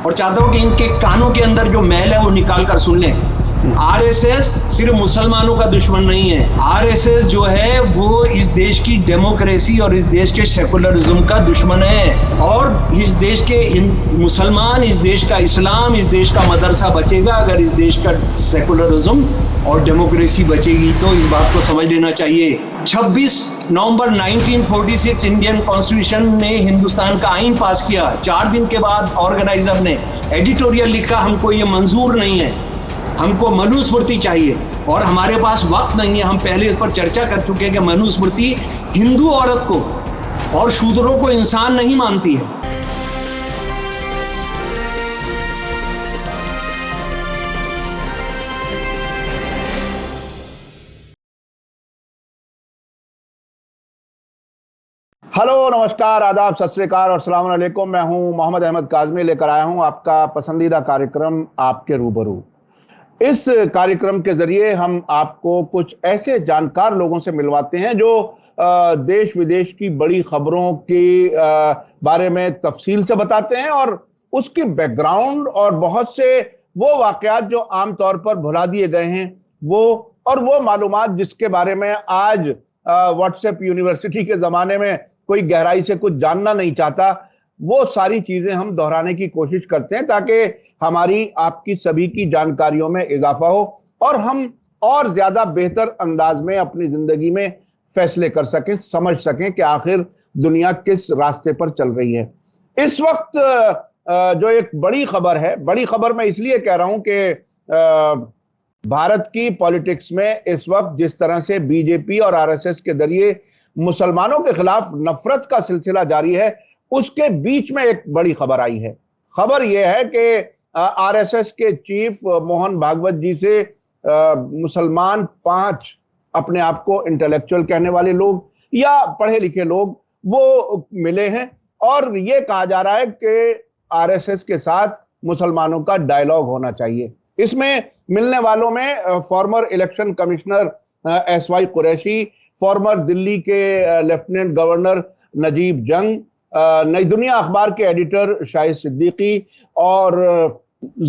और चाहता हूं कि इनके कानों के अंदर जो मैल है वो निकाल कर सुन लें। आरएसएस सिर्फ मुसलमानों का दुश्मन नहीं है। आरएसएस जो है वो इस देश की डेमोक्रेसी और इस देश के सेकुलरिज्म का दुश्मन है। और इस देश के मुसलमान, इस देश का इस्लाम, इस देश का मदरसा बचेगा अगर इस देश का सेकुलरिज्म और डेमोक्रेसी बचेगी। तो इस बात को समझ लेना चाहिए। 26 नवंबर 1946 इंडियन कॉन्स्टिट्यूशन ने हिंदुस्तान का आईन पास किया। 4 दिन के बाद ऑर्गेनाइजर ने एडिटोरियल लिखा, हमको ये मंजूर नहीं है, हमको मनुस्मृति चाहिए। और हमारे पास वक्त नहीं है। हम पहले इस पर चर्चा कर चुके हैं कि मनुस्मृति हिंदू औरत को और शूद्रों को इंसान नहीं मानती है। हेलो, नमस्कार, आदाब, सत श्री अकाल और अस्सलाम वालेकुम। मैं हूं मोहम्मद अहमद काज़मी, लेकर आया हूं आपका पसंदीदा कार्यक्रम आपके रूबरू। इस कार्यक्रम के जरिए हम आपको कुछ ऐसे जानकार लोगों से मिलवाते हैं जो देश विदेश की बड़ी खबरों के बारे में तफसील से बताते हैं और उसकी बैकग्राउंड और बहुत से वो वाकयात जो आमतौर पर भुला दिए गए हैं वो मालूमात जिसके बारे में आज व्हाट्सएप यूनिवर्सिटी के जमाने में कोई गहराई से कुछ जानना नहीं चाहता, वो सारी चीजें हम दोहराने की कोशिश करते हैं ताकि हमारी आपकी सभी की जानकारियों में इजाफा हो और हम और ज्यादा बेहतर अंदाज में अपनी जिंदगी में फैसले कर सकें, समझ सकें कि आखिर दुनिया किस रास्ते पर चल रही है। इस वक्त जो एक बड़ी खबर है, बड़ी खबर मैं इसलिए कह रहा हूं कि भारत की पॉलिटिक्स में इस वक्त जिस तरह से बीजेपी और आरएसएस के जरिए मुसलमानों के खिलाफ नफरत का सिलसिला जारी है, उसके बीच में एक बड़ी खबर आई है। खबर यह है कि आरएसएस के चीफ मोहन भागवत जी से मुसलमान 5 अपने आप को इंटेलेक्चुअल कहने वाले लोग या पढ़े लिखे लोग वो मिले हैं और ये कहा जा रहा है कि आरएसएस के साथ मुसलमानों का डायलॉग होना चाहिए। इसमें मिलने वालों में farmer election commissioner SY Qureshi, farmer Delhi के लेफ्टिनेंट गवर्नर नजीब जंग, नई दुनिया अखबार के एडिटर शाहिद सिद्दीकी और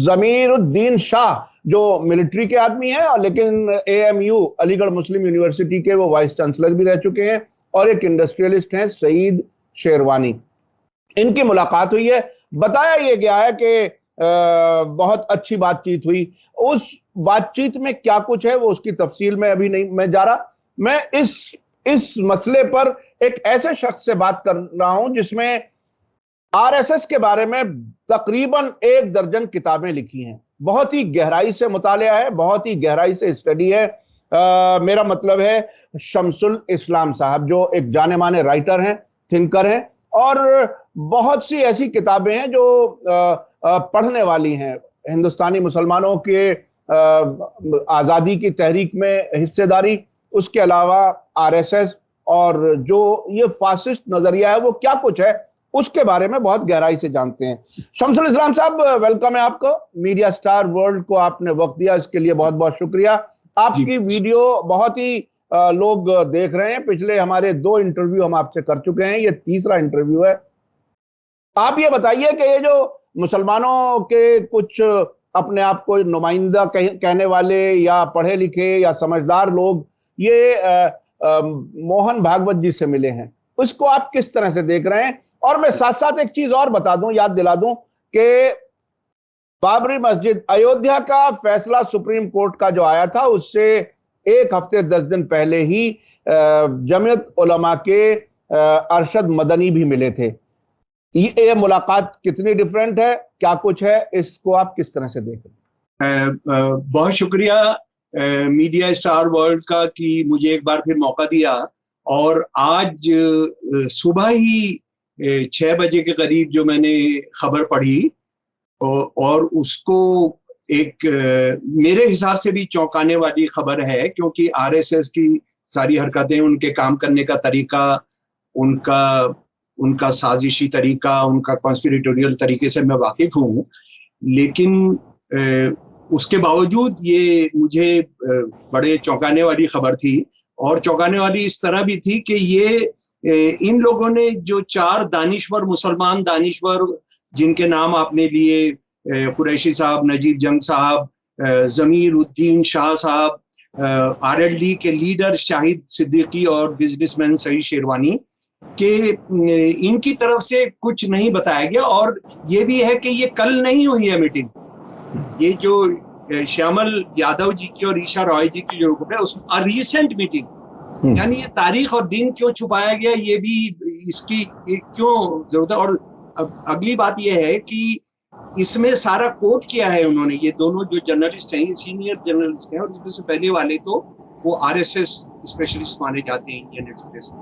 जमीरुद्दीन शाह जो मिलिट्री के आदमी हैं लेकिन एएमयू अलीगढ़ मुस्लिम यूनिवर्सिटी के वो वाइस चांसलर भी रह चुके हैं और एक इंडस्ट्रियलिस्ट हैं सईद शेरवानी। इनकी मुलाकात हुई है। बताया यह गया है कि बहुत अच्छी बातचीत हुई। उस बातचीत में क्या कुछ है वो उसकी तफसील में अभी नहीं मैं जा रहा। मैं इस मसले पर एक ऐसे शख्स से बात कर रहा हूं जिसमें आरएसएस के बारे में तकरीबन 1 दर्जन किताबें लिखी हैं। बहुत ही गहराई से मुतालिया है, बहुत ही गहराई से स्टडी है। मेरा मतलब है शमसुल इस्लाम साहब जो एक जाने माने राइटर हैं, थिंकर हैं और बहुत सी ऐसी किताबें हैं जो पढ़ने वाली हैं। हिंदुस्तानी मुसलमानों के आज़ादी की तहरीक में हिस्सेदारी, उसके अलावा आरएसएस और जो ये फासिस्ट नजरिया है वो क्या कुछ है उसके बारे में बहुत गहराई से जानते हैं। शमसुल इस्लाम साहब, वेलकम है आपको। मीडिया स्टार वर्ल्ड को आपने वक्त दिया, इसके लिए बहुत बहुत शुक्रिया। आपकी वीडियो बहुत ही लोग देख रहे हैं। पिछले हमारे 2 इंटरव्यू हम आपसे कर चुके हैं, ये तीसरा इंटरव्यू है। आप ये बताइए कि ये जो मुसलमानों के कुछ अपने आप को नुमाइंदा कहने वाले या पढ़े लिखे या समझदार लोग ये मोहन भागवत जी से मिले हैं, उसको आप किस तरह से देख रहे हैं? और मैं साथ साथ एक चीज और बता दूं, याद दिला दूं कि बाबरी मस्जिद अयोध्या का फैसला सुप्रीम कोर्ट का जो आया था उससे 1 हफ्ते 10 दिन पहले ही जमीयत उलमा के अरशद मदनी भी मिले थे। ये मुलाकात कितनी डिफरेंट है, क्या कुछ है, इसको आप किस तरह से देख रहे हैं? बहुत शुक्रिया मीडिया स्टार वर्ल्ड का कि मुझे एक बार फिर मौका दिया। और आज सुबह ही 6 बजे के करीब जो मैंने खबर पढ़ी और उसको एक मेरे हिसाब से भी चौंकाने वाली खबर है, क्योंकि आरएसएस की सारी हरकतें, उनके काम करने का तरीका, उनका साजिशी तरीका, उनका कॉन्स्पिरेटोरियल तरीके से मैं वाकिफ हूँ, लेकिन उसके बावजूद ये मुझे बड़े चौंकाने वाली खबर थी। और चौंकाने वाली इस तरह भी थी कि ये इन लोगों ने जो 4 दानिश्वर, मुसलमान दानिश्वर जिनके नाम आपने लिए, कुरैशी साहब, नजीब जंग साहब, जमीर उद्दीन शाह साहब, आरएलडी के लीडर शाहिद सिद्दीकी और बिजनेसमैन सईद शेरवानी के, इनकी तरफ से कुछ नहीं बताया गया। और ये भी है कि ये कल नहीं हुई है मीटिंग, ये जो श्यामल यादव जी की और ईशा रॉय जी की जो रिपोर्ट है उसमें रिसेंट मीटिंग, यानी ये तारीख और दिन क्यों छुपाया गया, ये भी इसकी क्यों जरूरत है। और अगली बात ये है कि इसमें सारा कोट किया है उन्होंने, ये दोनों जो जर्नलिस्ट हैं, ये सीनियर जर्नलिस्ट हैं, और इससे पहले वाले तो वो आरएसएस स्पेशलिस्ट माने जाते हैं इंडियन एक्सप्रेस में।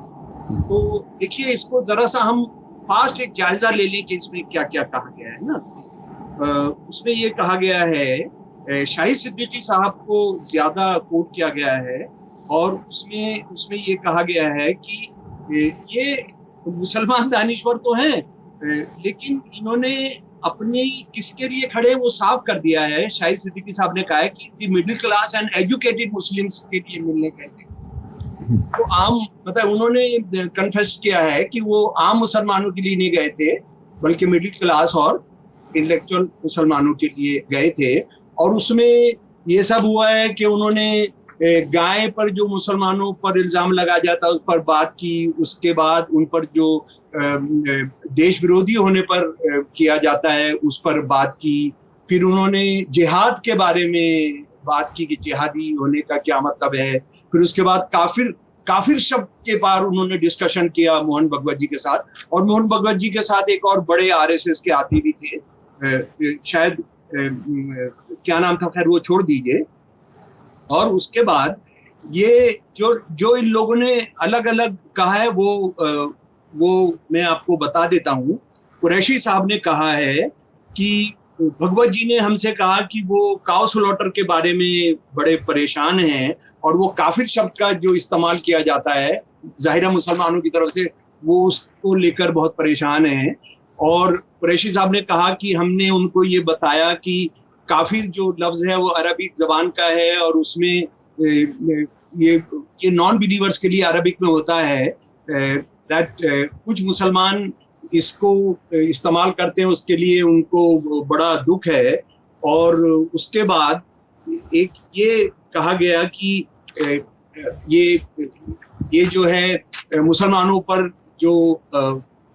तो देखिए, इसको जरा सा हम फास्ट एक जायजा ले लें कि इसमें क्या क्या कहा गया है ना। उसमें ये कहा गया है, शाहिद सिद्दीकी साहब को ज्यादा कोट किया गया है, और उसमें ये कहा गया है कि ये मुसलमान दानिश्वर तो हैं, लेकिन इन्होंने अपने किसके लिए खड़े वो साफ कर दिया है। शाहिद सिद्दीकी साहब ने कहा है कि the middle class and educated Muslims के लिए मिलने गए थे। तो आम, मतलब उन्होंने कन्फेस किया है कि वो आम मुसलमानों के लिए नहीं गए थे, बल्कि मिडिल क्लास और इंटेलेक्चुअल मुसलमानों के लिए गए थे। और उसमें ये सब हुआ है कि उन्होंने गाय पर जो मुसलमानों पर इल्जाम लगाया जाता है उस पर बात की, उसके बाद उन पर जो देश विरोधी होने पर किया जाता है उस पर बात की, फिर उन्होंने जिहाद के बारे में बात की कि जिहादी होने का क्या मतलब है, फिर उसके बाद काफिर शब्द के बारे उन्होंने डिस्कशन किया मोहन भगवत जी के साथ। और मोहन भगवत जी के साथ एक और बड़े आरएसएस के आदमी भी थे, शायद क्या नाम था, खैर वो छोड़ दीजिए। और उसके बाद ये जो इन लोगों ने अलग अलग कहा है वो मैं आपको बता देता हूँ। कुरैशी साहब ने कहा है कि भगवत जी ने हमसे कहा कि वो काउ स्लॉटर के बारे में बड़े परेशान हैं, और वो काफिर शब्द का जो इस्तेमाल किया जाता है ज़ाहिरा मुसलमानों की तरफ से, वो उसको लेकर बहुत परेशान हैं। और कुरैशी साहब ने कहा कि हमने उनको ये बताया कि काफिर जो लफ्ज है वो अरबिक जबान का है, और उसमें ये नॉन बिलीवर्स के लिए अरबिक में होता है दैट कुछ मुसलमान इसको इस्तेमाल करते हैं, उसके लिए उनको बड़ा दुख है। और उसके बाद एक ये कहा गया कि ये जो है मुसलमानों पर जो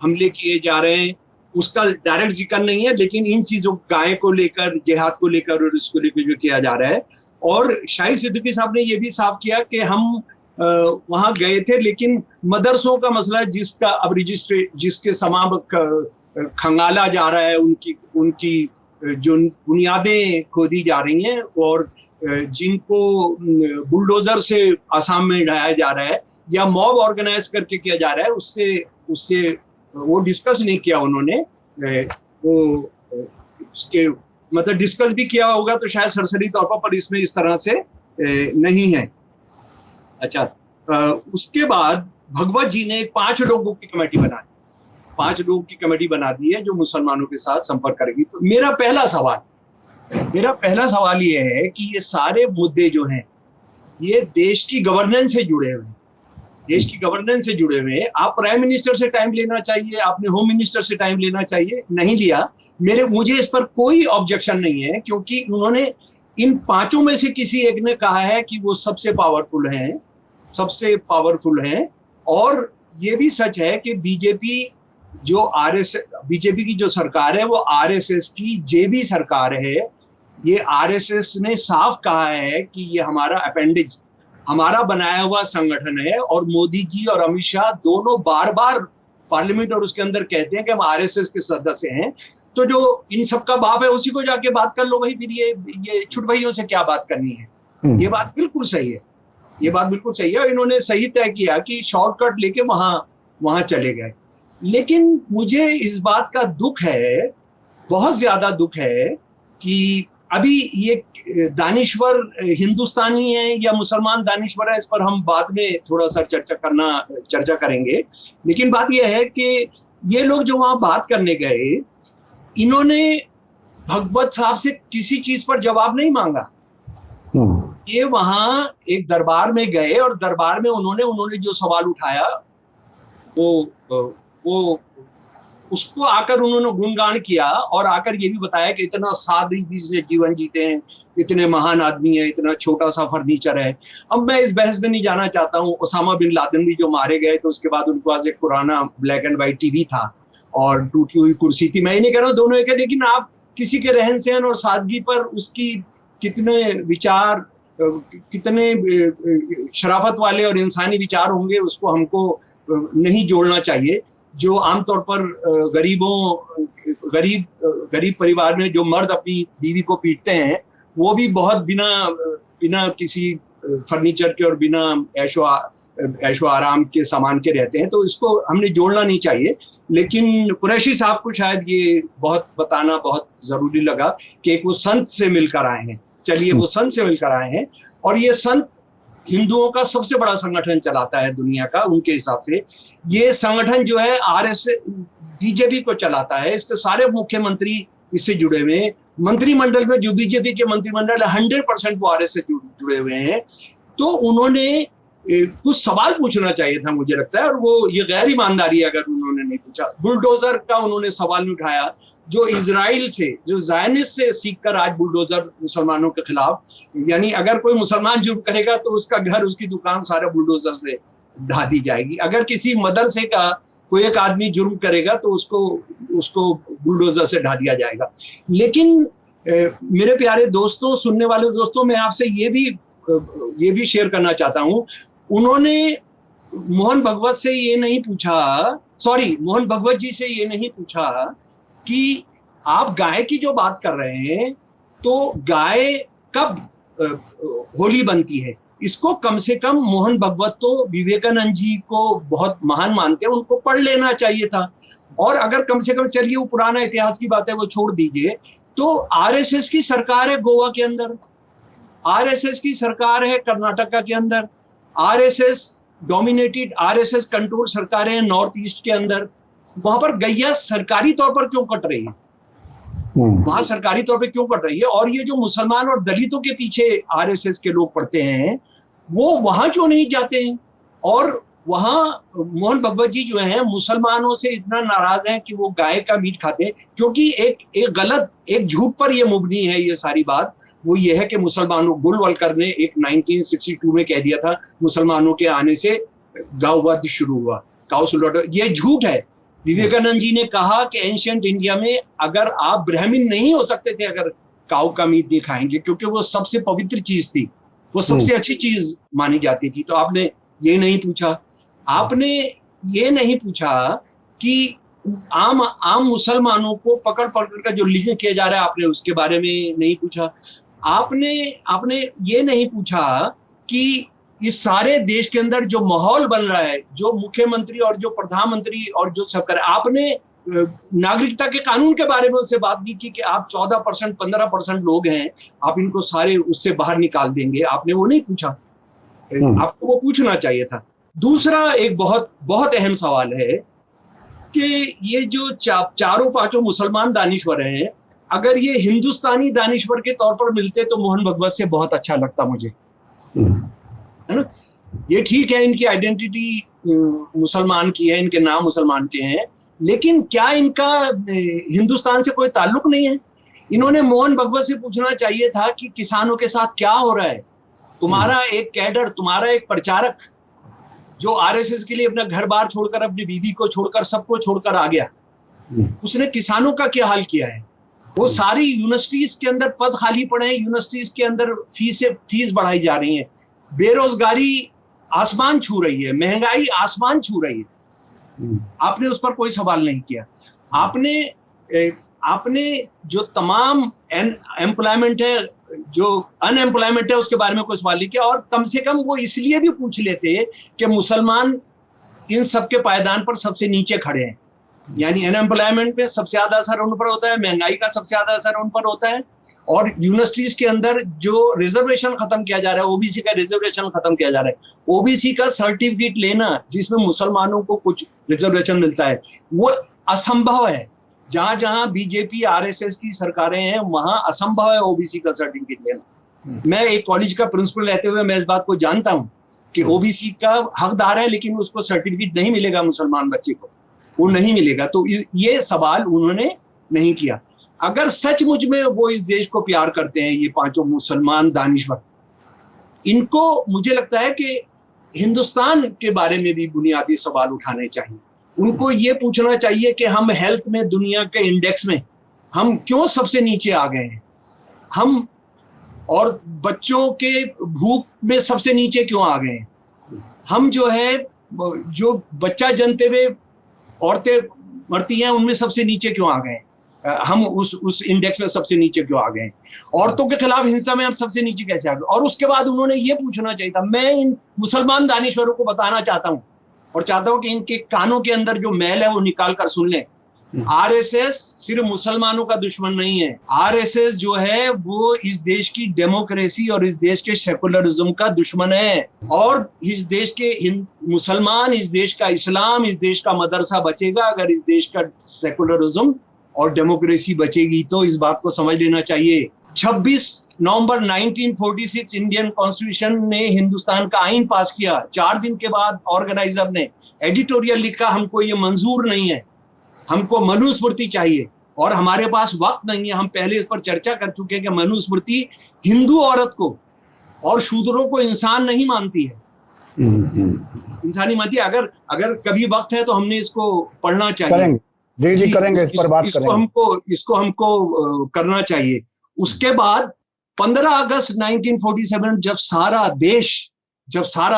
हमले किए जा रहे हैं उसका डायरेक्ट जिक्र नहीं है, लेकिन इन चीजों, गाय को लेकर, जिहाद को लेकर और इसको लेकर जो किया जा रहा है। और शाहिद सिद्दीकी साहब ने ये भी साफ किया कि हम वहां गए थे, लेकिन मदरसों का मसला जिसका अब जिसके समाम खंगाला जा रहा है, उनकी जो बुनियादें खोदी जा रही हैं, और जिनको बुलडोजर से आसाम में ढाया जा रहा है या मॉब ऑर्गेनाइज करके किया जा रहा है, उससे वो डिस्कस नहीं किया उन्होंने। वो उसके मतलब डिस्कस भी किया होगा तो शायद सरसरी तौर पर इसमें इस तरह से नहीं है। अच्छा, उसके बाद भगवत जी ने 5 लोगों की कमेटी बना दी, 5 लोगों की कमेटी बना दी है जो मुसलमानों के साथ संपर्क करेगी। तो मेरा पहला सवाल ये है कि ये सारे मुद्दे जो हैं ये देश की गवर्नेंस से जुड़े हुए हैं, देश की गवर्नेंस से जुड़े हुए हैं। आप प्राइम मिनिस्टर से टाइम लेना चाहिए, आपने होम मिनिस्टर से टाइम लेना चाहिए, नहीं लिया। मुझे इस पर कोई ऑब्जेक्शन नहीं है, क्योंकि उन्होंने इन 5 में से किसी एक ने कहा है कि वो सबसे पावरफुल हैं। और ये भी सच है कि बीजेपी की जो सरकार है वो आरएसएस की जेबी सरकार है। ये आरएसएस ने साफ कहा है कि ये हमारा अपेंडिज, हमारा बनाया हुआ संगठन है। और मोदी जी और अमित शाह दोनों बार-बार पार्लियामेंट और उसके अंदर कहते हैं कि हम आरएसएस के सदस्य हैं। तो जो इन सबका बाप है उसी को जाके बात कर लो भाई, फिर ये छुट भइयों से क्या बात करनी है। ये बात बिल्कुल सही है, ये बात बिल्कुल सही है। और इन्होंने सही तय किया कि शॉर्टकट लेके वहां चले गए। लेकिन मुझे इस बात का दुख है, बहुत ज्यादा दुख है, कि अभी ये दानिश्वर हिंदुस्तानी है या मुसलमान दानिश्वर है, इस पर हम बाद में थोड़ा सा चर्चा करेंगे। लेकिन बात यह है कि ये लोग जो वहां बात करने गए, इन्होंने भगवत साहब से किसी चीज पर जवाब नहीं मांगा। ये वहां एक दरबार में गए और दरबार में उन्होंने जो सवाल उठाया वो उसको आकर उन्होंने गुणगान किया और आकर ये भी बताया कि इतना सादगी से जीवन जीते हैं, इतने महान आदमी है, इतना छोटा सा फर्नीचर है। अब मैं इस बहस में नहीं जाना चाहता हूँ। ओसामा बिन लादेन भी जो मारे गए तो उसके बाद उनके पास एक पुराना ब्लैक एंड व्हाइट टीवी था और टूटी हुई कुर्सी थी। मैं ये नहीं कह रहा हूँ दोनों एक है, लेकिन आप किसी के रहन सहन और सादगी पर उसकी कितने विचार, कितने शराफत वाले और इंसानी विचार होंगे, उसको हमको नहीं जोड़ना चाहिए। जो आमतौर पर गरीब परिवार में जो मर्द अपनी बीवी को पीटते हैं, वो भी बहुत बिना किसी फर्नीचर के और बिना ऐशो आराम के सामान के रहते हैं, तो इसको हमने जोड़ना नहीं चाहिए। लेकिन कुरैशी साहब को शायद ये बहुत बताना बहुत जरूरी लगा कि एक वो संत से मिलकर आए हैं। चलिए, वो संत से मिलकर आए हैं और ये संत हिंदुओं का सबसे बड़ा संगठन चलाता है दुनिया का। उनके हिसाब से ये संगठन जो है आरएसएस बीजेपी को चलाता है। इसके सारे मुख्यमंत्री इससे जुड़े हुए हैं। मंत्रिमंडल में जो बीजेपी के मंत्रिमंडल 100% वो आरएसएस से जुड़े हुए हैं। तो उन्होंने कुछ सवाल पूछना चाहिए था, मुझे लगता है, और वो ये गैर ईमानदारी है अगर उन्होंने नहीं पूछा। बुलडोजर का उन्होंने सवाल नहीं उठाया, जो इजराइल से, जो ज़ायनिस्ट से सीखकर आज बुलडोजर मुसलमानों के खिलाफ, यानी अगर कोई मुसलमान जुर्म करेगा तो उसका घर, उसकी दुकान सारे बुलडोजर से ढा दी जाएगी। अगर किसी मदरसे का कोई एक आदमी जुर्म करेगा तो उसको बुलडोजर से ढा दिया जाएगा। लेकिन मेरे प्यारे दोस्तों, सुनने वाले दोस्तों, मैं आपसे ये भी शेयर करना चाहता हूँ। उन्होंने मोहन भगवत से ये नहीं पूछा, मोहन भगवत जी से ये नहीं पूछा कि आप गाय की जो बात कर रहे हैं, तो गाय कब होली बनती है, इसको कम से कम मोहन भगवत तो विवेकानंद जी को बहुत महान मानते हैं, उनको पढ़ लेना चाहिए था। और अगर कम से कम, चलिए वो पुराना इतिहास की बात है वो छोड़ दीजिए, तो आरएसएस की सरकार है गोवा के अंदर, आरएसएस की सरकार है कर्नाटका के अंदर, आरएसएस कंट्रोल सरकारें हैं नॉर्थ ईस्ट के अंदर। वहां पर गैया सरकारी तौर पर क्यों कट रही है? वहां सरकारी तौर पे क्यों कट रही है? और ये जो मुसलमान और दलितों के पीछे आरएसएस के लोग पड़ते हैं, वो वहां क्यों नहीं जाते हैं? और वहां मोहन भगवत जी जो हैं मुसलमानों से इतना नाराज हैं कि वो गाय का मीट खाते हैं, क्योंकि एक झूठ पर ये मुबनी है ये सारी बात। वो ये है कि मुसलमानों, गुलवलकर ने एक 1962 में कह दिया था मुसलमानों के आने से गौवध शुरू हुआ, काउ स्लॉटर। ये झूठ है। विवेकानंद जी ने कहा कि एंशियंट इंडिया में अगर आप ब्राह्मण नहीं हो सकते थे अगर काउ का मीट नहीं खाएंगे, क्योंकि वो सबसे पवित्र चीज थी, वो सबसे अच्छी चीज मानी जाती थी। तो आपने ये नहीं पूछा, आपने ये नहीं पूछा कि आम मुसलमानों को पकड़ कर जो लिंच किया जा रहा है, आपने उसके बारे में नहीं पूछा। आपने ये नहीं पूछा कि इस सारे देश के अंदर जो माहौल बन रहा है, जो मुख्यमंत्री और जो प्रधानमंत्री और जो सब कर, आपने नागरिकता के कानून के बारे में उससे बात नहीं की कि आप 14% 15% लोग हैं, आप इनको सारे उससे बाहर निकाल देंगे। आपने वो नहीं पूछा, आपको वो पूछना चाहिए था। दूसरा एक बहुत बहुत अहम सवाल है कि ये जो चारों पांचों मुसलमान दानिश्वर हैं, अगर ये हिंदुस्तानी दानिश्वर के तौर पर मिलते तो मोहन भगवत से बहुत अच्छा लगता मुझे, है ना। ये ठीक है, इनकी आइडेंटिटी मुसलमान की है, इनके नाम मुसलमान के हैं, लेकिन क्या इनका हिंदुस्तान से कोई ताल्लुक नहीं है? इन्होंने मोहन भगवत से पूछना चाहिए था कि किसानों के साथ क्या हो रहा है। तुम्हारा एक कैडर, तुम्हारा एक प्रचारक जो आरएसएस के लिए अपना घर बार छोड़कर, अपनी बीवी को छोड़कर, सबको छोड़कर आ गया, उसने किसानों का क्या हाल किया है? वो सारी यूनिवर्सिटीज के अंदर पद खाली पड़े हैं, यूनिवर्सिटीज के अंदर फीस बढ़ाई जा रही है, बेरोजगारी आसमान छू रही है, महंगाई आसमान छू रही है। आपने उस पर कोई सवाल नहीं किया। आपने जो तमाम एम्प्लॉयमेंट है, जो अनएम्प्लॉयमेंट है, उसके बारे में कोई सवाल नहीं किया। और कम से कम वो इसलिए भी पूछ लेते कि मुसलमान इन सबके पायदान पर सबसे नीचे खड़े हैं, यानी अनएम्प्लॉयमेंट पे सबसे ज्यादा असर उन पर होता है, महंगाई का सबसे ज्यादा असर उन पर होता है, और यूनिवर्सिटीज के अंदर जो रिजर्वेशन खत्म किया जा रहा है, ओबीसी का रिजर्वेशन खत्म किया जा रहा है, ओबीसी का सर्टिफिकेट लेना जिसमें मुसलमानों को कुछ रिजर्वेशन मिलता है, वो असंभव है। जहां जहां बीजेपी आरएसएस की सरकारें हैं वहां असंभव है ओबीसी का सर्टिफिकेट लेना। मैं एक कॉलेज का प्रिंसिपल रहते हुए मैं इस बात को जानता हूं कि ओबीसी का हकदार है, लेकिन उसको सर्टिफिकेट नहीं मिलेगा मुसलमान बच्चे को। वो नहीं मिलेगा। तो ये सवाल उन्होंने नहीं किया। अगर सचमुच में वो इस देश को प्यार करते हैं, ये पांचों मुसलमान दानिश्वर, इनको मुझे लगता है कि हिंदुस्तान के बारे में भी बुनियादी सवाल उठाने चाहिए। उनको ये पूछना चाहिए कि हम हेल्थ में दुनिया के इंडेक्स में हम क्यों सबसे नीचे आ गए हैं, हम और बच्चों के भूख में सबसे नीचे क्यों आ गए हैं, हम जो है जो बच्चा जनते हुए औरतें मरती हैं उनमें सबसे नीचे क्यों आ गए, हम उस इंडेक्स में सबसे नीचे क्यों आ गए, औरतों के खिलाफ हिंसा में हम सबसे नीचे कैसे आ गए। और उसके बाद उन्होंने ये पूछना चाहिए था। मैं इन मुसलमान दानिश्वरों को बताना चाहता हूं और चाहता हूं कि इनके कानों के अंदर जो मैल है वो निकाल कर सुन लें। आरएसएस सिर्फ मुसलमानों का दुश्मन नहीं है। आरएसएस जो है वो इस देश की डेमोक्रेसी और इस देश के सेकुलरिज्म का दुश्मन है। और इस देश के मुसलमान, इस देश का इस्लाम, इस देश का मदरसा बचेगा अगर इस देश का सेकुलरिज्म और डेमोक्रेसी बचेगी। तो इस बात को समझ लेना चाहिए। 26 नवंबर 1946 इंडियन कॉन्स्टिट्यूशन ने हिंदुस्तान का आईन पास किया। 4 दिन के बाद ऑर्गेनाइजर ने एडिटोरियल लिखा, हमको ये मंजूर नहीं है, हमको मनुस्मृति चाहिए और हमारे पास वक्त नहीं है। हम पहले इस पर चर्चा कर चुके हैं कि मनुस्मृति हिंदू औरत को और शूद्रों को इंसान नहीं मानती है, इंसानी मानती है। अगर कभी वक्त है तो हमने इसको पढ़ना चाहिए। जी करेंगे, इस पर बात करेंगे। इसको हमको करना चाहिए। उसके बाद 15 अगस्त 1947 जब सारा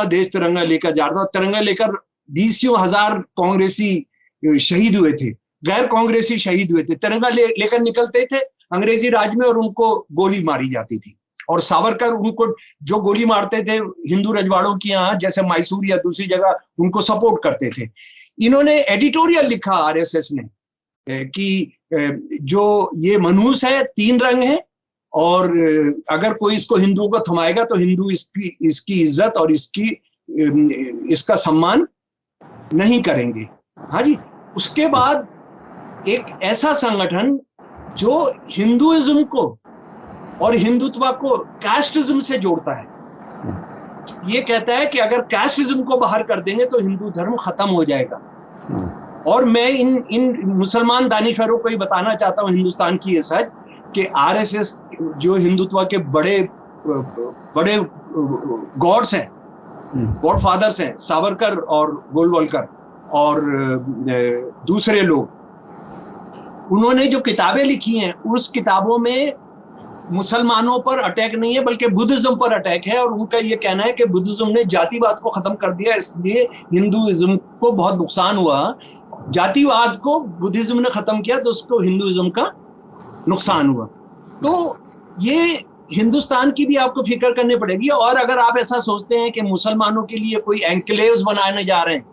देश तिरंगा लेकर जा रहा था, तिरंगा लेकर 20,000 कांग्रेसी शहीद हुए थे, गैर कांग्रेसी शहीद हुए थे, तिरंगा लेकर निकलते थे अंग्रेजी राज में और उनको गोली मारी जाती थी। और सावरकर उनको जो गोली मारते थे हिंदू रजवाड़ों की यहाँ जैसे मैसूर या दूसरी जगह उनको सपोर्ट करते थे। इन्होंने एडिटोरियल लिखा आरएसएस ने कि जो ये मनहूस है, 3 रंग है और अगर कोई इसको हिंदुओं को थमाएगा तो हिंदू इसकी इज्जत और इसका सम्मान नहीं करेंगे। हाँ जी। उसके बाद एक ऐसा संगठन जो हिंदुइज्म को और हिंदुत्व को कास्टिज्म से जोड़ता है, ये कहता है कि अगर कास्टिज्म को बाहर कर देंगे तो हिंदू धर्म खत्म हो जाएगा। और मैं इन मुसलमान दानिशवरों को ही बताना चाहता हूं हिंदुस्तान की ये सच कि आरएसएस जो हिंदुत्व के बड़े गॉड्स हैं, गॉड फादर्स हैं, सावरकर और गोलवलकर और दूसरे लोग, उन्होंने जो किताबें लिखी हैं उस किताबों में मुसलमानों पर अटैक नहीं है बल्कि बुद्धिज्म पर अटैक है। और उनका ये कहना है कि बुद्धिज्म ने जातिवाद को खत्म कर दिया, इसलिए हिंदुइज्म को बहुत नुकसान हुआ। जातिवाद को बुद्धिज्म ने खत्म किया तो उसको हिंदुइज्म का नुकसान हुआ। तो ये हिंदुस्तान की भी आपको फिक्र करनी पड़ेगी। और अगर आप ऐसा सोचते हैं कि मुसलमानों के लिए कोई एनक्लेव्स बनाने जा रहे हैं,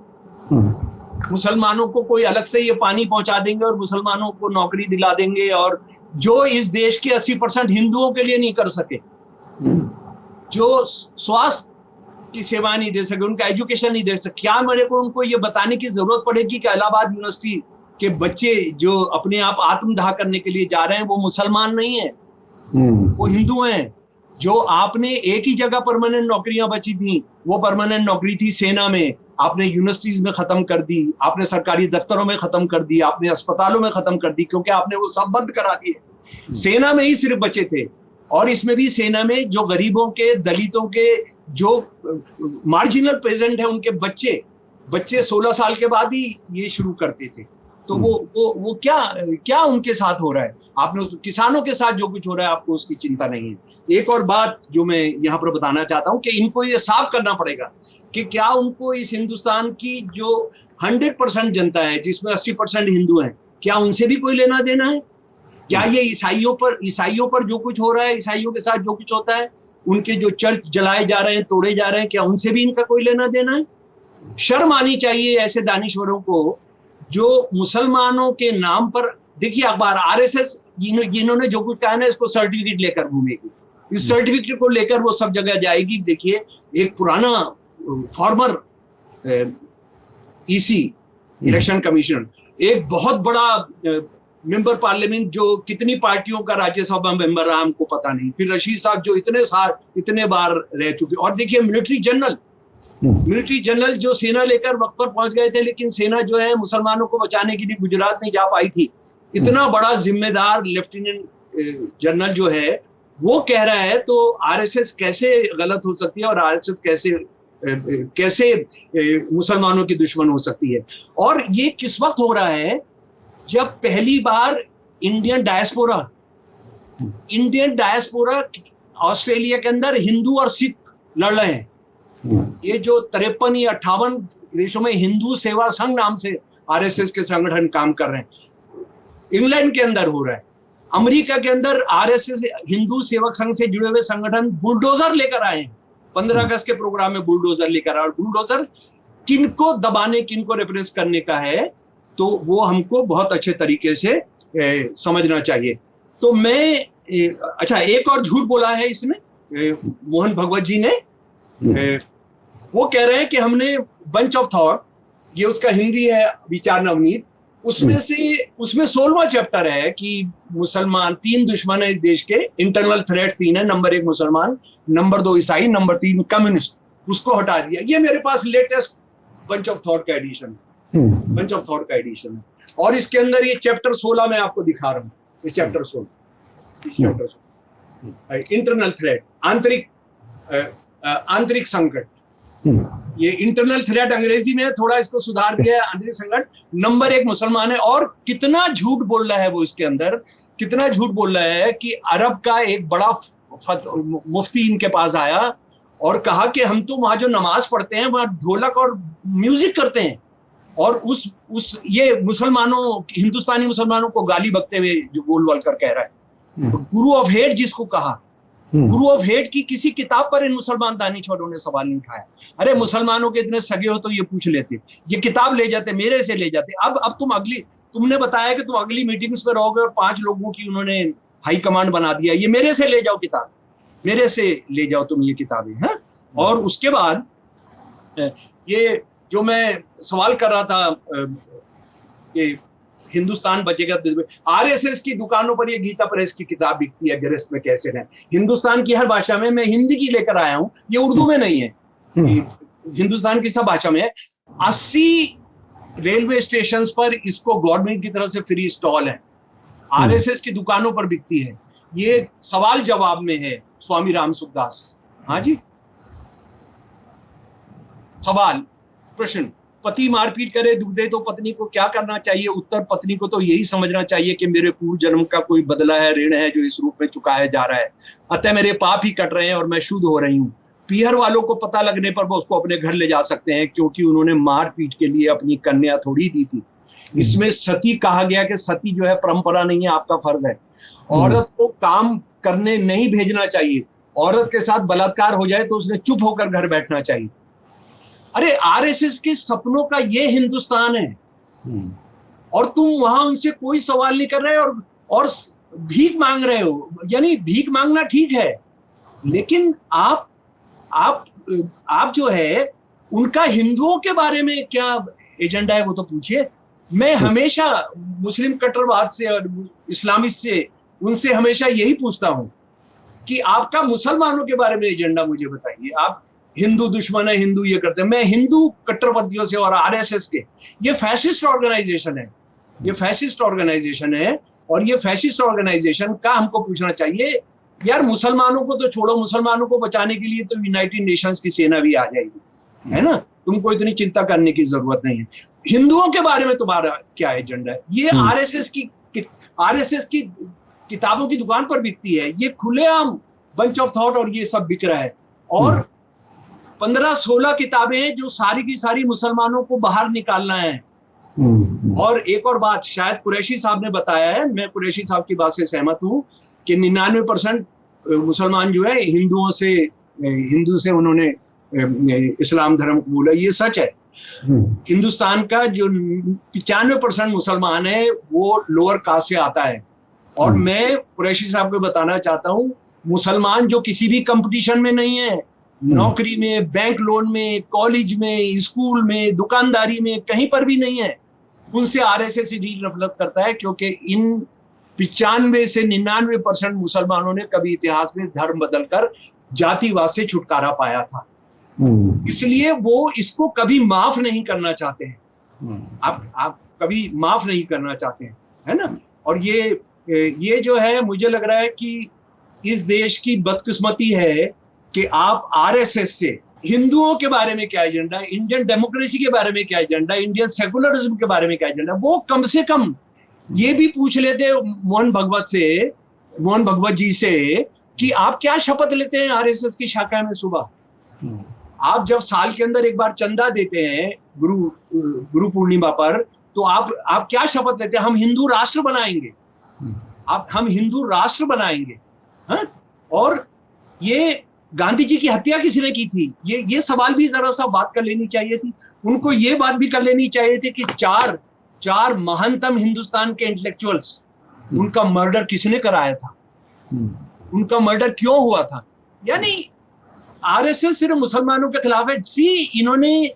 मुसलमानों को कोई अलग से ये पानी पहुंचा देंगे और मुसलमानों को नौकरी दिला देंगे और जो इस देश के 80% हिंदुओं के लिए नहीं कर सके, जो स्वास्थ्य की सेवा नहीं दे सके, उनका एजुकेशन नहीं दे सके, क्या मेरे को उनको ये बताने की जरूरत पड़ेगी कि इलाहाबाद यूनिवर्सिटी के बच्चे जो अपने आप आत्मदाह करने के लिए जा रहे हैं वो मुसलमान नहीं है, वो हिंदू हैं। जो आपने एक ही जगह परमानेंट नौकरियां बची थी, वो परमानेंट नौकरी थी सेना में, आपने यूनिवर्सिटीज में खत्म कर दी, आपने सरकारी दफ्तरों में खत्म कर दी, आपने अस्पतालों में खत्म कर दी, क्योंकि आपने वो सब बंद करा दिए। सेना में ही सिर्फ बचे थे। और इसमें भी सेना में जो गरीबों के, दलितों के, जो मार्जिनल पेजेंट है, उनके बच्चे 16 साल के बाद ही ये शुरू करते थे। तो वो क्या उनके साथ हो रहा है? आपने किसानों के साथ जो कुछ हो रहा है आपको उसकी चिंता नहीं है। एक और बात जो मैं यहाँ पर बताना चाहता हूँ कि इनको ये साफ करना पड़ेगा कि क्या उनको इस हिंदुस्तान की जो 100% जनता है जिसमें 80% हिंदू हैं, क्या उनसे भी कोई लेना देना है? क्या ये ईसाइयों पर जो कुछ हो रहा है, ईसाइयों के साथ जो कुछ होता है, उनके जो चर्च जलाए जा रहे हैं, तोड़े जा रहे हैं, क्या उनसे भी इनका कोई लेना देना है? शर्म आनी चाहिए ऐसे दानिश्वरों को जो मुसलमानों के नाम पर, देखिए अखबार आरएसएस जिन्होंने जो कुछ कहा ना, इसको सर्टिफिकेट लेकर घूमेगी, इस सर्टिफिकेट को लेकर वो सब जगह जाएगी। देखिए एक पुराना फॉर्मर ईसी इलेक्शन कमीशन, एक बहुत बड़ा मेंबर पार्लियामेंट जो कितनी पार्टियों का राज्यसभा मेंबर रहा हमको पता नहीं, फिर रशीद साहब जो इतने बार रह चुके, और देखिए मिलिट्री जनरल मिलिट्री जनरल जो सेना लेकर वक्त पर पहुंच गए थे, लेकिन सेना जो है मुसलमानों को बचाने के लिए गुजरात नहीं जा पाई थी। इतना बड़ा जिम्मेदार लेफ्टिनेंट जनरल जो है वो कह रहा है, तो आरएसएस कैसे गलत हो सकती है और आरएसएस कैसे मुसलमानों की दुश्मन हो सकती है। और ये किस वक्त हो रहा है, जब पहली बार इंडियन डायस्पोरा ऑस्ट्रेलिया के अंदर हिंदू और सिख लड़ रहे हैं। ये जो 53 या 58 देशों में हिंदू सेवा संघ नाम से आरएसएस के संगठन काम कर रहे हैं, इंग्लैंड के अंदर हो रहा है। अमेरिका के अंदर आरएसएस हिंदू सेवक संघ से जुड़े हुए संगठन बुलडोजर लेकर आए हैं। 15 अगस्त के प्रोग्राम में बुलडोजर लेकर आए, और बुलडोजर किनको दबाने, किनको रिप्रेस करने का है, तो वो हमको बहुत अच्छे तरीके से समझना चाहिए। तो मैं अच्छा, एक और झूठ बोला है इसमें मोहन भगवत जी ने। वो कह रहे हैं कि हमने बंच ऑफ थॉट, ये उसका हिंदी है विचार नवनीत, उसमें 16वां चैप्टर है कि मुसलमान 3 दुश्मन है इस देश के, इंटरनल थ्रेट 3 है। नंबर 1 मुसलमान, नंबर 2 ईसाई, नंबर 3 कम्युनिस्ट। उसको हटा दिया। ये मेरे पास लेटेस्ट बंच ऑफ थॉट का एडिशन है, बंच ऑफ थॉट का एडिशन है। और इसके अंदर ये चैप्टर 16 मैं आपको दिखा रहा हूँ। ये चैप्टर 16, इंटरनल थ्रेट, आंतरिक संकट। ये इंटरनल थ्रेट अंग्रेजी में है, थोड़ा इसको सुधार दिया है, आंतरिक संकट। नंबर 1 मुसलमान है। और कितना झूठ बोल रहा है वो, इसके अंदर कितना झूठ बोल रहा है कि अरब का एक बड़ा मुफ्ती इनके पास आया और कहा कि हम तो वहां जो नमाज पढ़ते हैं वहां ढोलक और म्यूजिक करते हैं, और ये मुसलमानों, हिंदुस्तानी मुसलमानों को गाली बकते हुए जो बोल कर कह रहा है। गुरु ऑफ हेट जिसको कहा, गुरु ऑफ हेट की किसी किताब पर इन मुसलमान दानिशवरों ने सवाल नहीं उठाया। अरे मुसलमानों के इतने सगे हो तो ये पूछ लेते, ये किताब ले जाते, मेरे से ले जाते। अब तुमने बताया कि तुम अगली मीटिंग्स में रहोगे और 5 लोगों की उन्होंने हाई कमांड बना दिया। ये मेरे से ले जाओ किताब, मेरे से ले जाओ तुम ये किताबें, हैं। और उसके बाद ये जो मैं सवाल कर रहा था, ये हिंदुस्तान बचेगा, आरएसएस की दुकानों पर ये गीता प्रेस की किताब बिकती है, गिरफ्त में कैसे रहें। हिंदुस्तान की हर भाषा में, मैं हिंदी की लेकर आया हूं, ये उर्दू में नहीं है, हिंदुस्तान की सब भाषा में है। 80 रेलवे स्टेशन पर इसको गवर्नमेंट की तरफ से फ्री स्टॉल है, आरएसएस की दुकानों पर बिकती है। ये सवाल जवाब में है स्वामी राम सुखदास। हाँ जी, सवाल प्रश्न, पति मारपीट करे दुख दे तो पत्नी को क्या करना चाहिए? उत्तर, पत्नी को तो यही समझना चाहिए कि मेरे पूर्व जन्म का कोई बदला है, ऋण है जो इस रूप में चुकाया जा रहा है, अतः मेरे पाप ही कट रहे हैं और मैं शुद्ध हो रही हूँ। पीहर वालों को पता लगने पर वो उसको अपने घर ले जा सकते हैं, क्योंकि उन्होंने मारपीट के लिए अपनी कन्या थोड़ी दी थी। इसमें सती कहा गया कि सती जो है परंपरा नहीं है, आपका फर्ज है। औरत को काम करने नहीं भेजना चाहिए, औरत के साथ बलात्कार हो जाए तो उसने चुप होकर घर बैठना चाहिए। अरे आरएसएस के सपनों का ये हिंदुस्तान है, और तुम वहां उनसे कोई सवाल नहीं कर रहे और भीख मांग रहे हो। यानी भीख मांगना ठीक है, लेकिन आप जो है उनका हिंदुओं के बारे में क्या एजेंडा है वो तो पूछिए। मैं हमेशा मुस्लिम कट्टरवाद से और इस्लामिस्ट से उनसे हमेशा यही पूछता हूं कि आपका मुसलमानों के बारे में एजेंडा मुझे बताइए। आप हिंदू दुश्मन है, हिंदू ये करते हैं। मैं हिंदू कट्टरपंथियों से और आरएसएस के, ये फैसिस्ट ऑर्गेनाइजेशन है, ये फैसिस्ट ऑर्गेनाइजेशन है, और ये फैसिस्ट ऑर्गेनाइजेशन का हमको पूछना चाहिए, यार मुसलमानों को तो छोड़ो, मुसलमानों को बचाने के लिए तो यूनाइटेड नेशंस की सेना भी आ जाएगी, है ना, तुमको इतनी चिंता करने की जरूरत नहीं है। हिंदुओं के बारे में तुम्हारा क्या एजेंडा है? ये आरएसएस की किताबों की दुकान पर बिकती है, ये खुलेआम बंच ऑफ थॉट और ये सब बिक रहा है। और 15-16 किताबें हैं जो सारी की सारी मुसलमानों को बाहर निकालना है। और एक और बात शायद कुरैशी साहब ने बताया है, मैं कुरैशी साहब की बात से सहमत हूं कि 99% मुसलमान जो है हिंदू से उन्होंने इस्लाम धर्म कबूला, ये सच है। हिंदुस्तान का जो 95% मुसलमान है वो लोअर कास्ट से आता है। और मैं कुरैशी साहब को बताना चाहता हूं, मुसलमान जो किसी भी कंपटीशन में नहीं है, नौकरी में, बैंक लोन में, कॉलेज में, स्कूल में, दुकानदारी में, कहीं पर भी नहीं है, उनसे आरएसएस डील नफरत करता है, क्योंकि इन 95 से 99% मुसलमानों ने कभी इतिहास में धर्म बदलकर जातिवाद से छुटकारा पाया था। इसलिए वो इसको कभी माफ नहीं करना चाहते हैं। आप कभी माफ नहीं करना चाहते हैं, है ना। और ये जो है, मुझे लग रहा है कि इस देश की बदकिस्मती है कि आप आरएसएस से हिंदुओं के बारे में क्या एजेंडा, इंडियन डेमोक्रेसी के बारे में क्या एजेंडा, इंडियन सेकुलरिज्म के बारे में क्या एजेंडा, वो कम से कम ये भी पूछ लेते मोहन भगवत जी से कि आप क्या शपथ लेते हैं आरएसएस की शाखा में सुबह। आप जब साल के अंदर एक बार चंदा देते हैं गुरु पूर्णिमा पर, तो आप क्या शपथ लेते हैं? हम हिंदू राष्ट्र बनाएंगे, हम हिंदू राष्ट्र बनाएंगे। हाँ? और ये गांधी जी की हत्या किसने की थी, ये सवाल भी जरा सा बात कर लेनी चाहिए थी। उनको ये बात भी कर लेनी चाहिए थी कि चार महानतम हिंदुस्तान के इंटेलेक्चुअल्स, उनका मर्डर किसने कराया था, उनका मर्डर क्यों हुआ था। यानी आरएसएस सिर्फ मुसलमानों के खिलाफ है। इन्होंने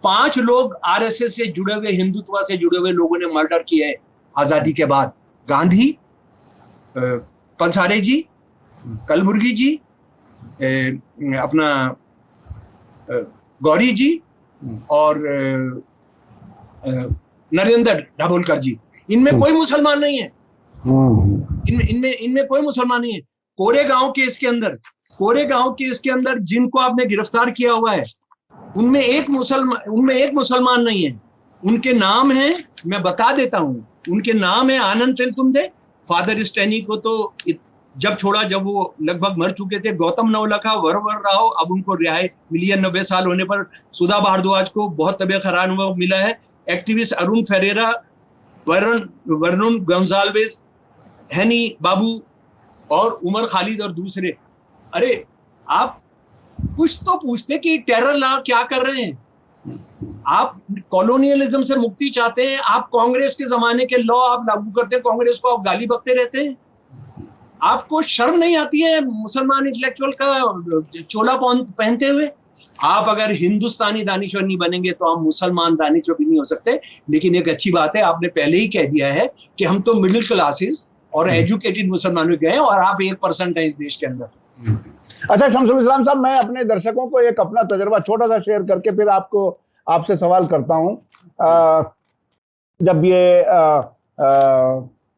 5 लोग आरएसएस से जुड़े हुए, हिंदुत्व से जुड़े हुए लोगों ने मर्डर किए आजादी के बाद। गांधी, पंसारे जी, कलबुर्गी जी, अपना गौरी जी और नरेंद्र दाभोलकर जी। इनमें कोई मुसलमान नहीं है, इनमें कोई मुसलमान नहीं है। कोरेगांव केस के अंदर जिनको आपने गिरफ्तार किया हुआ है, उनमें एक मुसलमान नहीं है। उनके नाम हैं, मैं बता देता हूं, उनके नाम है आनंद तेलतुंबदे। फादर स्टैनी को तो जब छोड़ा, जब वो लगभग मर चुके थे। गौतम नवलखा, वरवर राव, अब उनको रिहाई मिली है 90 साल होने पर। सुधा भारद्वाज को बहुत तबीयत खराब मिला है। एक्टिविस्ट अरुण फेरेरा, वर्नोन गोंजाल्वेस, हैनी बाबू और उमर खालिद और दूसरे। अरे आप कुछ तो पूछते कि टेरर लॉ क्या कर रहे हैं। आप कॉलोनियलिज्म से मुक्ति चाहते हैं, आप कांग्रेस के जमाने के लॉ आप लागू करते हैं, कांग्रेस को आप गाली बकते रहते हैं। आपको शर्म नहीं आती है मुसलमान इंटेलेक्चुअल का चोला पहनते हुए? आप अगर हिंदुस्तानी दानिश्वर नहीं बनेंगे तो हम मुसलमान दानिश्वर भी नहीं हो सकते। लेकिन एक अच्छी बात है, आपने पहले ही कह दिया है कि हम तो मिडिल क्लासेस और एजुकेटेड मुसलमान में गए, और आप 1% है इस देश के अंदर। अच्छा शमसुल इस्लाम साहब, मैं अपने दर्शकों को एक अपना तजुर्बा छोटा सा शेयर करके फिर आपसे सवाल करता हूं। जब ये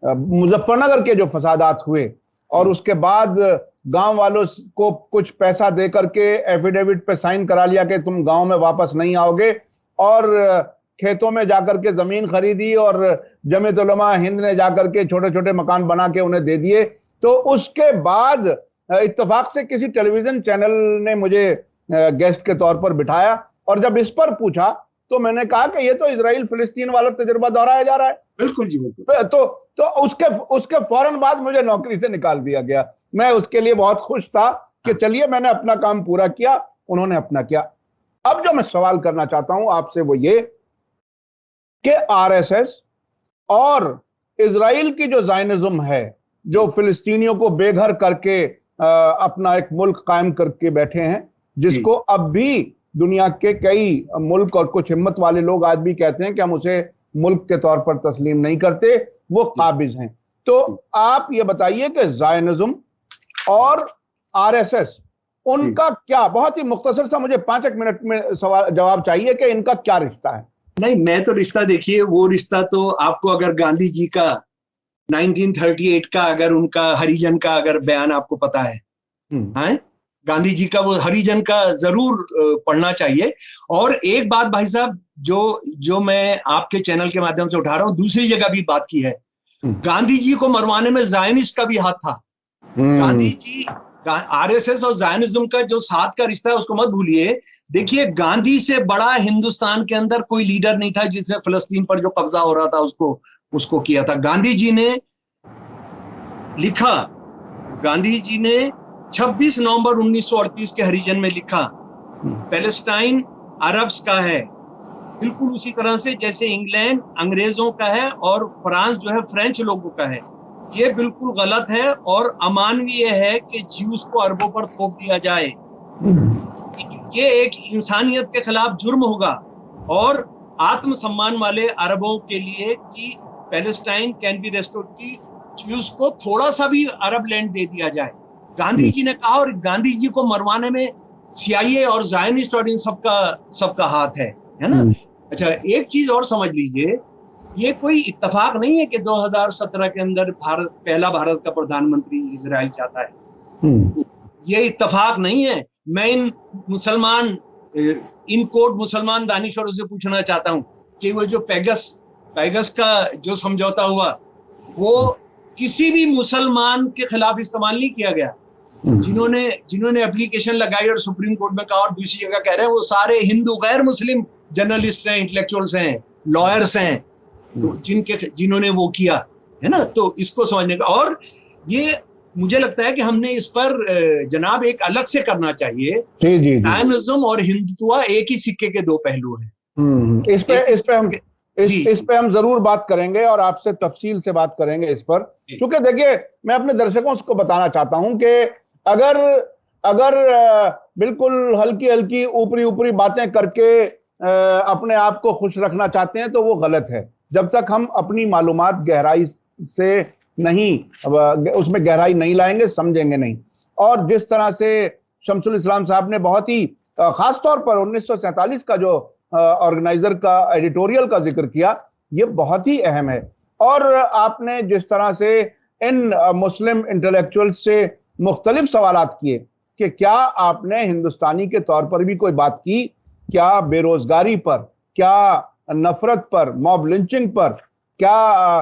मुजफ्फरनगर के जो फसादात हुए और उसके बाद गांव वालों को कुछ पैसा दे करके एफिडेविट पे साइन करा लिया कि तुम गांव में वापस नहीं आओगे, और खेतों में जाकर के जमीन खरीदी और जमीयत उलमा हिंद ने जाकर के छोटे छोटे मकान बना के उन्हें दे दिए। तो उसके बाद इत्तेफाक से किसी टेलीविजन चैनल ने मुझे गेस्ट के तौर पर बिठाया, और जब इस पर पूछा तो मैंने कहा कि ये तो इजराइल फिलिस्तीन वाला तजुर्बा दोहराया जा रहा है। बिल्कुल जी, बिल्कुल। तो उसके फौरन बाद मुझे नौकरी से निकाल दिया गया। मैं उसके लिए बहुत खुश था कि चलिए मैंने अपना काम पूरा किया, उन्होंने अपना किया। अब जो मैं सवाल करना चाहता हूं आपसे वो ये कि आरएसएस और इजराइल की जो ज़ायनिज़्म है, जो फिलिस्तीनियों को बेघर करके अपना एक मुल्क कायम करके बैठे हैं, जिसको अब भी दुनिया के कई मुल्क और कुछ हिम्मत वाले लोग आज भी कहते हैं कि हम उसे मुल्क के तौर पर तस्लीम नहीं करते, वो काबिज हैं। तो आप ये बताइए कि ज़ायनिज़्म और आरएसएस, उनका क्या, बहुत ही मुख्तसर सा मुझे 5 मिनट में सवाल जवाब चाहिए कि इनका क्या रिश्ता है। नहीं, मैं तो रिश्ता, देखिए वो रिश्ता तो आपको, अगर गांधी जी का 1938 का अगर उनका हरिजन का अगर बयान आपको पता है, गांधी जी का वो हरिजन का जरूर पढ़ना चाहिए। और एक बात भाई साहब, जो मैं आपके चैनल के माध्यम से उठा रहा हूं, दूसरी जगह भी बात की है, गांधी जी को मरवाने में ज़ायनिस्ट का भी हाथ था। गांधी जी, आरएसएस और ज़ायनिज्म का जो साथ का रिश्ता है उसको मत भूलिए। देखिए, गांधी से बड़ा हिंदुस्तान के अंदर कोई लीडर नहीं था जिसने फिलिस्तीन पर जो कब्जा हो रहा था उसको किया था। गांधी जी ने लिखा, गांधी जी ने 26 नवंबर 1938 के हरिजन में लिखा, पैलेस्टाइन अरब्स का है, बिल्कुल उसी तरह से जैसे इंग्लैंड अंग्रेजों का है और फ्रांस जो है फ्रेंच लोगों का है। ये बिल्कुल गलत है और अमानवीय है कि ज्यूस को अरबों पर थोप दिया जाए। ये एक इंसानियत के खिलाफ जुर्म होगा और आत्मसम्मान वाले अरबों के लिए कि पैलेस्टाइन कैन बी रेस्टोर्ड, की ज्यूस को थोड़ा सा भी अरब लैंड दे दिया जाए। गांधी जी ने कहा, और गांधी जी को मरवाने में CIA और ज़ायनिस्ट और इन सबका हाथ है ना। अच्छा, एक चीज और समझ लीजिए, ये कोई इत्तेफाक नहीं है कि 2017 के अंदर पहला भारत का प्रधानमंत्री इजराइल चाहता है। ये इत्तेफाक नहीं है। मैं इन मुसलमान दानिशवरों से पूछना चाहता हूं कि वो जो पैगस का जो समझौता हुआ, वो किसी भी मुसलमान के खिलाफ इस्तेमाल नहीं किया गया। जिन्होंने एप्लीकेशन लगाई और सुप्रीम कोर्ट में कहा और दूसरी जगह कह रहे हैं, वो सारे हिंदू गैर मुस्लिम जर्नलिस्ट हैं, इंटेलेक्चुअल्स हैं, लॉयर्स हैं, तो जिन्होंने वो किया है ना। तो इसको समझने का, और ये मुझे लगता है कि हमने इस पर जनाब एक अलग से करना चाहिए। साइनिज्म और हिंदुत्व एक ही सिक्के के दो पहलू हैं। इस पे हम जरूर बात करेंगे और आपसे तफसील से बात करेंगे इस पर, क्योंकि देखिए, मैं अपने दर्शकों को बताना चाहता हूं कि अगर बिल्कुल हल्की हल्की ऊपरी बातें करके अपने आप को खुश रखना चाहते हैं तो वो गलत है। जब तक हम अपनी मालूमात गहराई से नहीं, उसमें गहराई नहीं लाएंगे, समझेंगे नहीं। और जिस तरह से शमसुल इस्लाम साहब ने बहुत ही खास तौर पर 1947 का जो ऑर्गेनाइजर का एडिटोरियल का जिक्र किया, ये बहुत ही अहम है। और आपने जिस तरह से इन मुस्लिम इंटेलेक्चुअल से मुख्तलिफ सवालात किए कि क्या आपने हिंदुस्तानी के तौर पर भी कोई बात की, क्या बेरोजगारी पर, क्या नफरत पर, मॉब लिंचिंग पर, क्या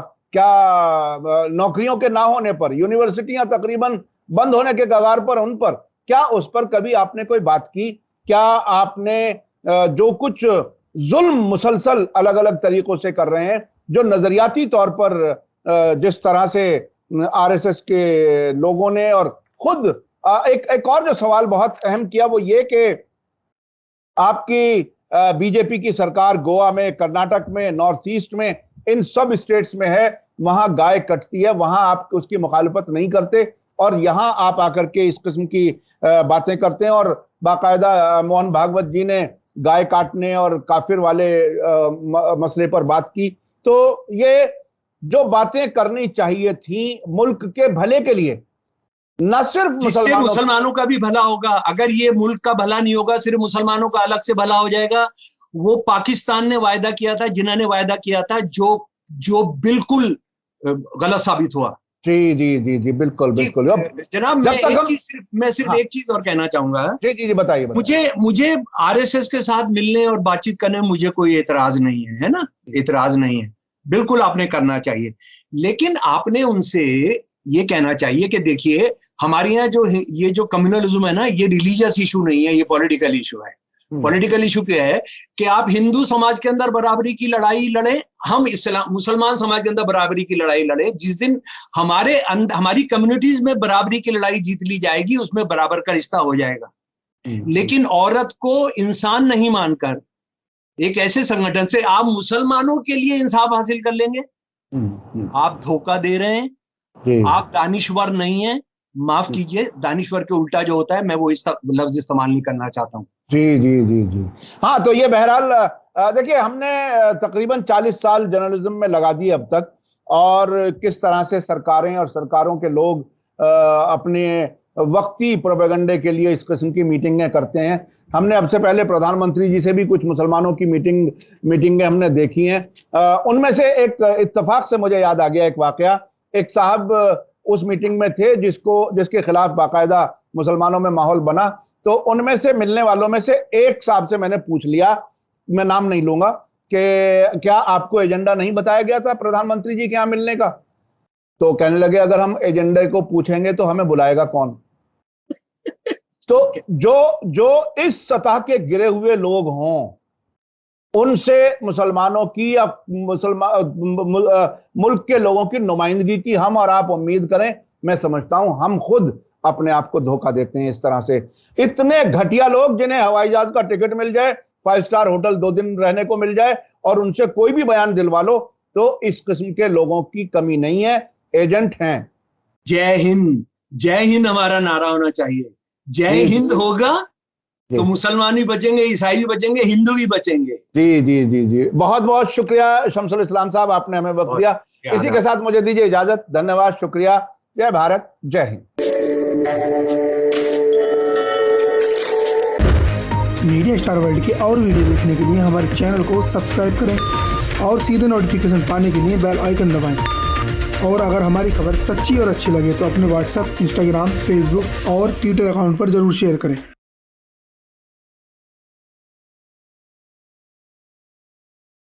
नौकरियों के ना होने पर, यूनिवर्सिटियां तकरीबन बंद होने के कगार पर, उन पर क्या, उस पर कभी आपने कोई बात की? क्या आपने जो कुछ जुल्म मुसलसल अलग अलग तरीकों से कर रहे हैं, जो नजरियाती तौर पर जिस तरह से आरएसएस के लोगों ने और खुद एक और जो सवाल बहुत अहम किया वो ये कि आपकी बीजेपी की सरकार गोवा में, कर्नाटक में, नॉर्थ ईस्ट में, इन सब स्टेट्स में है, वहां गाय कटती है, वहां आप उसकी मुखालफत नहीं करते, और यहां आप आकर के इस किस्म की बातें करते हैं। और बाकायदा मोहन भागवत जी ने गाय काटने और काफिर वाले मसले पर बात की। तो ये जो बातें करनी चाहिए थी मुल्क के भले के लिए, न सिर्फ जिससे मुसलमानों का भी भला होगा। अगर ये मुल्क का भला नहीं होगा, सिर्फ मुसलमानों का अलग से भला हो जाएगा। वो पाकिस्तान ने वायदा किया था, जिन्हों ने वायदा किया था, जो बिल्कुल गलत साबित हुआ। जी जी जी जी, बिल्कुल बिल्कुल। जनाब, मैं सिर्फ एक चीज और कहना चाहूंगा। जी जी जी, बताइए। मुझे आरएसएस के साथ मिलने और बातचीत करने में मुझे कोई एतराज नहीं है ना, एतराज नहीं है, बिल्कुल आपने करना चाहिए। लेकिन आपने उनसे ये कहना चाहिए कि देखिए, हमारे यहाँ ये जो कम्युनलिज्म है ना, ये रिलीजियस इशू नहीं है, ये पॉलिटिकल इशू है। पॉलिटिकल इशू क्या है कि आप हिंदू समाज के अंदर बराबरी की लड़ाई लड़े, हम मुसलमान समाज के अंदर बराबरी की लड़ाई लड़े। जिस दिन हमारी कम्युनिटीज में बराबरी की लड़ाई जीत ली जाएगी, उसमें बराबर का रिश्ता हो जाएगा। लेकिन औरत को इंसान नहीं मानकर एक ऐसे संगठन से आप मुसलमानों के लिए इंसाफ हासिल कर लेंगे, आप धोखा दे रहे हैं। आप दानिश्वर नहीं है, माफ कीजिए, दानिश्वर के उल्टा जो होता है, मैं वो लफ्ज इस्तेमाल नहीं करना चाहता हूं। जी जी जी जी, हाँ। तो ये बहरहाल देखिए, हमने तकरीबन 40 साल जर्नलिज्म में लगा दिए अब तक, और किस तरह से सरकारें और सरकारों के लोग अपने वक्ती प्रोपेगेंडे के लिए इस किस्म की मीटिंगें करते हैं। हमने अब से पहले प्रधानमंत्री जी से भी कुछ मुसलमानों की मीटिंगें हमने देखी हैं। उनमें से एक इत्तेफाक से मुझे याद आ गया एक वाकया। एक साहब उस मीटिंग में थे जिसके खिलाफ बाकायदा मुसलमानों में माहौल बना। तो उनमें से मिलने वालों में से एक साहब से मैंने पूछ लिया, मैं नाम नहीं लूंगा, कि क्या आपको एजेंडा नहीं बताया गया था प्रधानमंत्री जी के यहाँ मिलने का? तो कहने लगे, अगर हम एजेंडे को पूछेंगे तो हमें बुलाएगा कौन? तो जो इस सतह के गिरे हुए लोग हों, उनसे मुसलमानों की या मुल्क के लोगों की नुमाइंदगी की हम और आप उम्मीद करें, मैं समझता हूं हम खुद अपने आप को धोखा देते हैं इस तरह से। इतने घटिया लोग जिन्हें हवाई जहाज का टिकट मिल जाए, 5 स्टार होटल 2 दिन रहने को मिल जाए, और उनसे कोई भी बयान दिलवा लो, तो इस किस्म के लोगों की कमी नहीं है, एजेंट हैं। जय हिंद हमारा नारा होना चाहिए। जय हिंद होगा तो मुसलमान भी बचेंगे, ईसाई भी बचेंगे, हिंदू भी बचेंगे। जी जी जी जी, बहुत बहुत शुक्रिया शमसुल इस्लाम साहब, आपने हमें वक्त दिया। इसी के साथ मुझे दीजिए इजाजत। धन्यवाद, शुक्रिया। जय भारत, जय हिंद। मीडिया स्टार वर्ल्ड के और वीडियो देखने के लिए हमारे चैनल को सब्सक्राइब करें और सीधे नोटिफिकेशन पाने के लिए बेल आइकन दबाएं। और अगर हमारी खबर सच्ची और अच्छी लगे तो अपने व्हाट्सएप, इंस्टाग्राम, फेसबुक और ट्विटर अकाउंट पर ज़रूर शेयर करें।